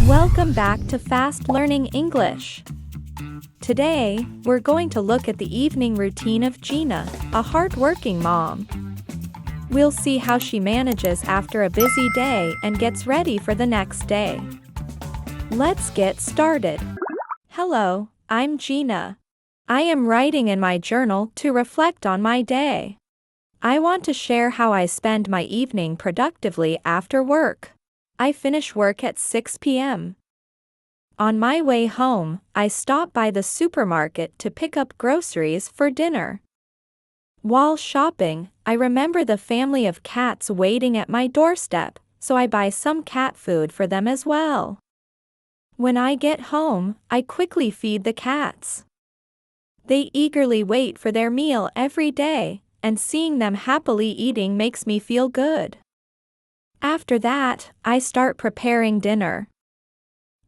Welcome back to Fast Learning English. Today, we're going to look at the evening routine of Gina, a hardworking mom. We'll see how she manages after a busy day and gets ready for the next day. Let's get started. Hello, I'm Gina. I am writing in my journal to reflect on my day. I want to share how I spend my evening productively after work. I finish work at 6 p.m. On my way home, I stop by the supermarket to pick up groceries for dinner. While shopping, I remember the family of cats waiting at my doorstep, so I buy some cat food for them as well. When I get home, I quickly feed the cats. They eagerly wait for their meal every day, and seeing them happily eating makes me feel good. After that, I start preparing dinner.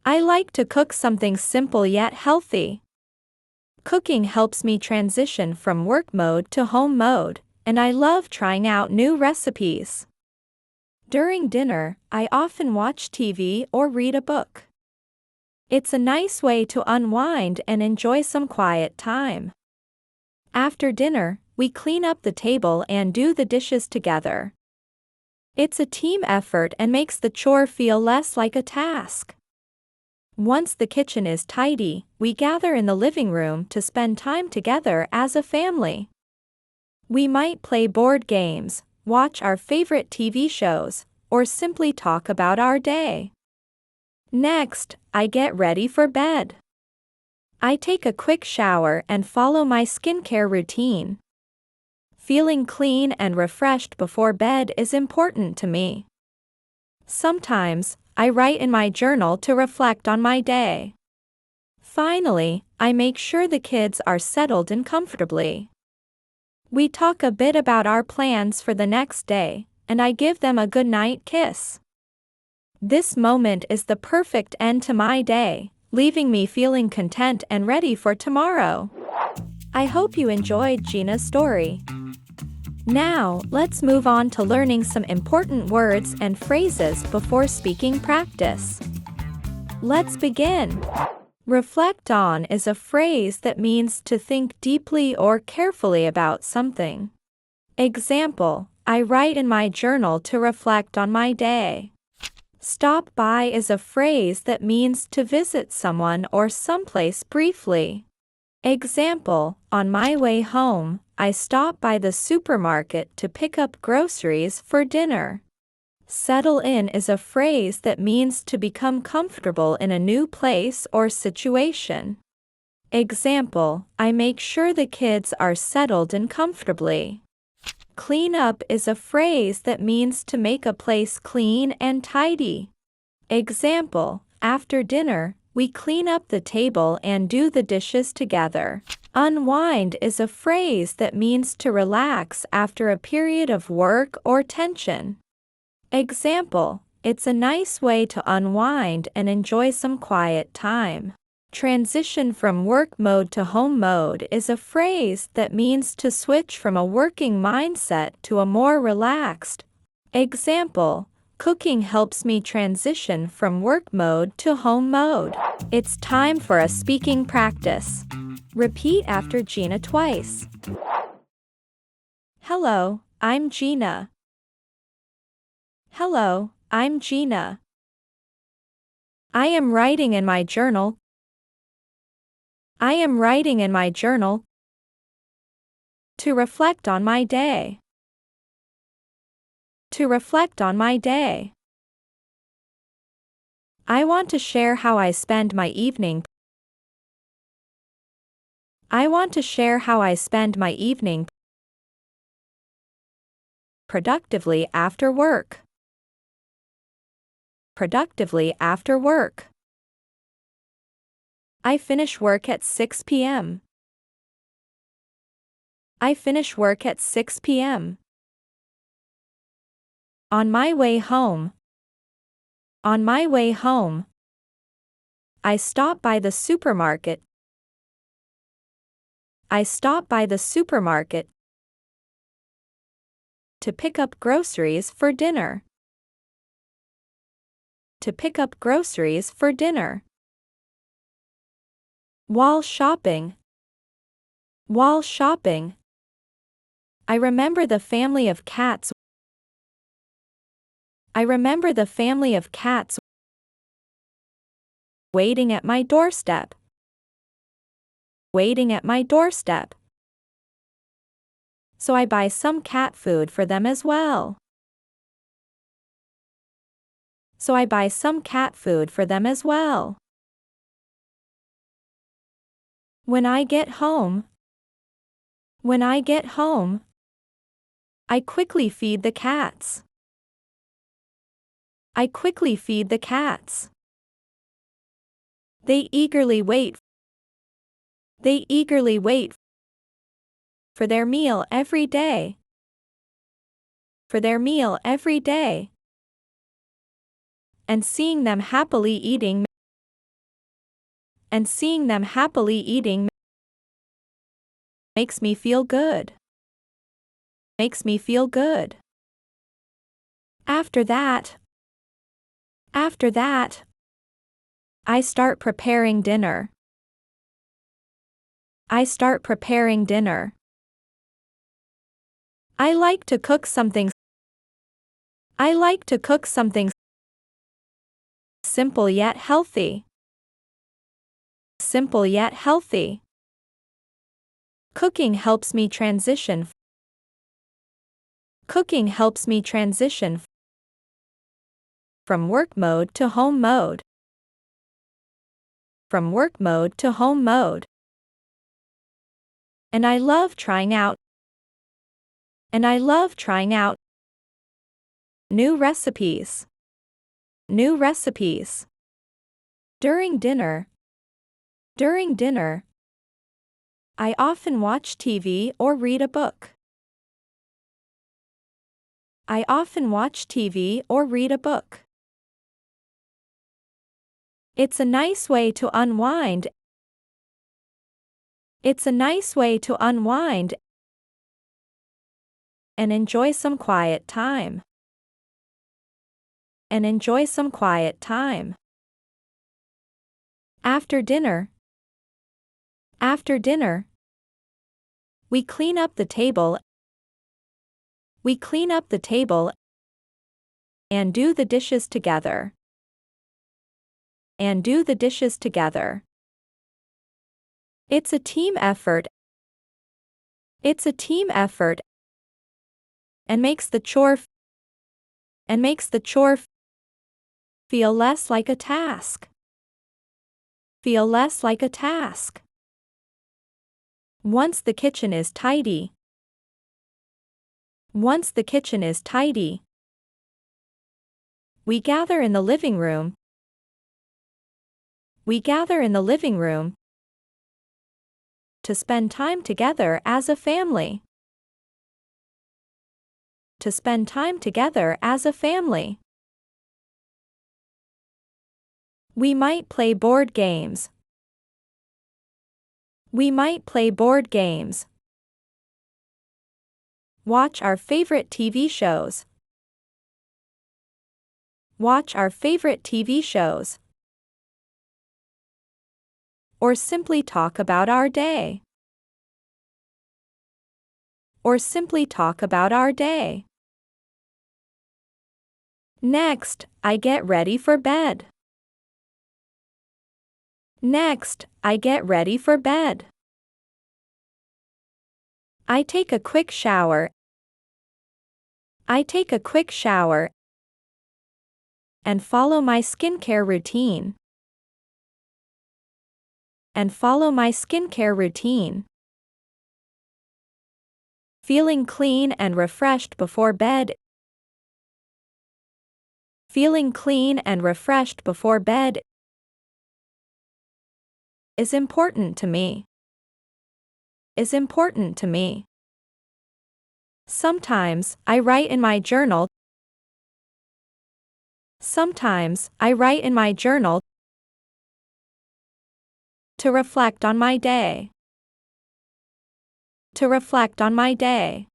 I like to cook something simple yet healthy. Cooking helps me transition from work mode to home mode, and I love trying out new recipes. During dinner, I often watch TV or read a book. It's a nice way to unwind and enjoy some quiet time. After dinner, we clean up the table and do the dishes together. It's a team effort and makes the chore feel less like a task. Once the kitchen is tidy, we gather in the living room to spend time together as a family. We might play board games, watch our favorite TV shows, or simply talk about our day. Next, I get ready for bed. I take a quick shower and follow my skincare routine. Feeling clean and refreshed before bed is important to me. Sometimes, I write in my journal to reflect on my day. Finally, I make sure the kids are settled in comfortably. We talk a bit about our plans for the next day, and I give them a goodnight kiss. This moment is the perfect end to my day, leaving me feeling content and ready for tomorrow. I hope you enjoyed Gina's story. Now, let's move on to learning some important words and phrases before speaking practice. Let's begin. Reflect on is a phrase that means to think deeply or carefully about something. Example, I write in my journal to reflect on my day. Stop by is a phrase that means to visit someone or someplace briefly. Example, on my way home, I stop by the supermarket to pick up groceries for dinner. Settle in is a phrase that means to become comfortable in a new place or situation. Example, I make sure the kids are settled in comfortably. Clean up is a phrase that means to make a place clean and tidy. Example, after dinner, we clean up the table and do the dishes together. Unwind is a phrase that means to relax after a period of work or tension. Example, it's a nice way to unwind and enjoy some quiet time. Transition from work mode to home mode is a phrase that means to switch from a working mindset to a more relaxed. Example, cooking helps me transition from work mode to home mode. It's time for a speaking practice. Repeat after Gina twice. Hello, I'm Gina. Hello, I'm Gina. I am writing in my journal. I am writing in my journal to reflect on my day. To reflect on my day. I want to share how I spend my evening. I want to share how I spend my evening productively after work. Productively after work. I finish work at 6 p.m. I finish work at 6 p.m. On my way home. On my way home. I stop by the supermarket. I stop by the supermarket to pick up groceries for dinner. to pick up groceries for dinner. While shopping. While shopping. I remember the family of cats. I remember the family of cats waiting at my doorstep. Waiting at my doorstep. So I buy some cat food for them as well. So I buy some cat food for them as well. When I get home. When I get home. I quickly feed the cats. I quickly feed the cats. They eagerly wait. They eagerly wait for their meal every day. For their meal every day. And seeing them happily eating. And seeing them happily eating makes me feel good. Makes me feel good. After that. After that. I start preparing dinner. I start preparing dinner. I like to cook something. I like to cook something simple yet healthy. Simple yet healthy. Cooking helps me transition. Cooking helps me transition from work mode to home mode. From work mode to home mode. And I love trying out. And I love trying out new recipes. New recipes. During dinner. During dinner. I often watch TV or read a book. I often watch TV or read a book. It's a nice way to unwind. It's a nice way to unwind and enjoy some quiet time. And enjoy some quiet time. After dinner. After dinner. We clean up the table. We clean up the table and do the dishes together. And do the dishes together. It's a team effort. It's a team effort and makes the chore feel less like a task. Feel less like a task. Once the kitchen is tidy. Once the kitchen is tidy. We gather in the living room. We gather in the living room to spend time together as a family. To spend time together as a family. We might play board games. We might play board games. Watch our favorite TV shows. Watch our favorite TV shows. Or simply talk about our day. Or simply talk about our day. Next, I get ready for bed. Next, I get ready for bed. I take a quick shower. I take a quick shower and follow my skincare routine. And follow my skincare routine. Feeling clean and refreshed before bed. Feeling clean and refreshed before bed is important to me. Is important to me. Sometimes I write in my journal. Sometimes I write in my journal to reflect on my day. To reflect on my day.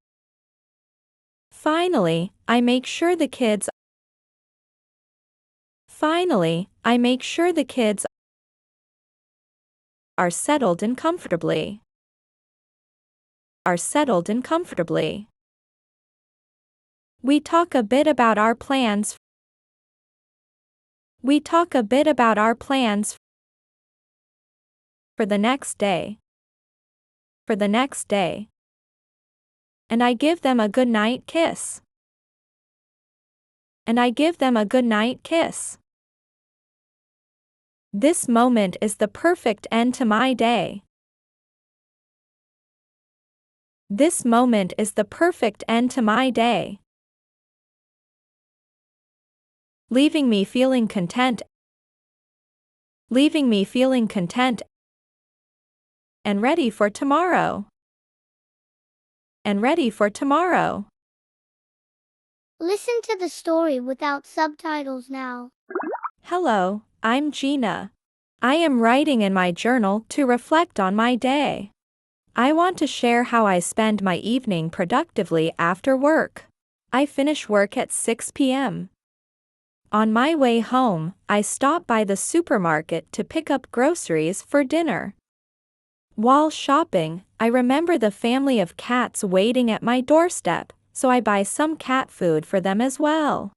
Finally, I make sure the kids Finally, I make sure the kids are settled in comfortably. We talk a bit about our plans. For the next day. And I give them a good night kiss. This moment is the perfect end to my day. Leaving me feeling content and ready for tomorrow. Listen to the story without subtitles now. Hello, I'm Gina. I am writing in my journal to reflect on my day. I want to share how I spend my evening productively after work. I finish work at 6 p.m. On my way home, I stop by the supermarket to pick up groceries for dinner. While shopping, I remember the family of cats waiting at my doorstep, so I buy some cat food for them as well.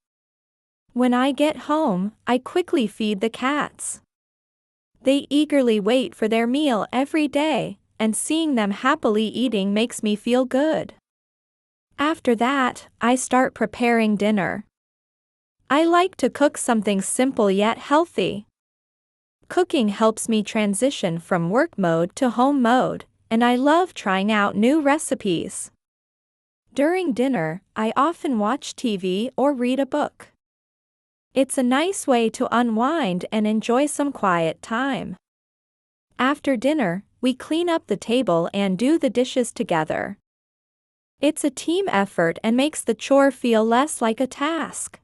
When I get home, I quickly feed the cats. They eagerly wait for their meal every day, and seeing them happily eating makes me feel good. After that, I start preparing dinner. I like to cook something simple yet healthy. Cooking helps me transition from work mode to home mode, and I love trying out new recipes. During dinner, I often watch TV or read a book. It's a nice way to unwind and enjoy some quiet time. After dinner, we clean up the table and do the dishes together. It's a team effort and makes the chore feel less like a task.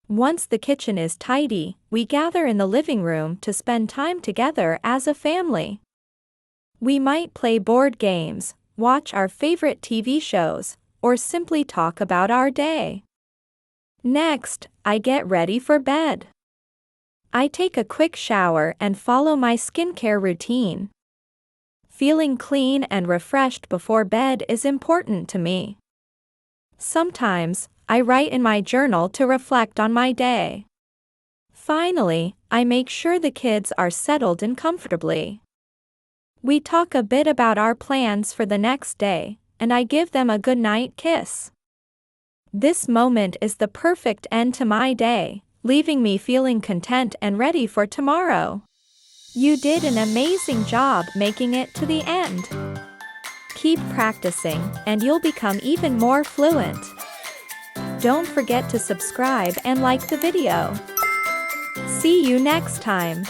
Once the kitchen is tidy, we gather in the living room to spend time together as a family. We might play board games, watch our favorite TV shows, or simply talk about our day. Next, I get ready for bed. I take a quick shower and follow my skincare routine. Feeling clean and refreshed before bed is important to me. Sometimes, I write in my journal to reflect on my day. Finally, I make sure the kids are settled in comfortably. We talk a bit about our plans for the next day, and I give them a good night kiss. This moment is the perfect end to my day, leaving me feeling content and ready for tomorrow. You did an amazing job making it to the end. Keep practicing, and you'll become even more fluent. Don't forget to subscribe and like the video. See you next time.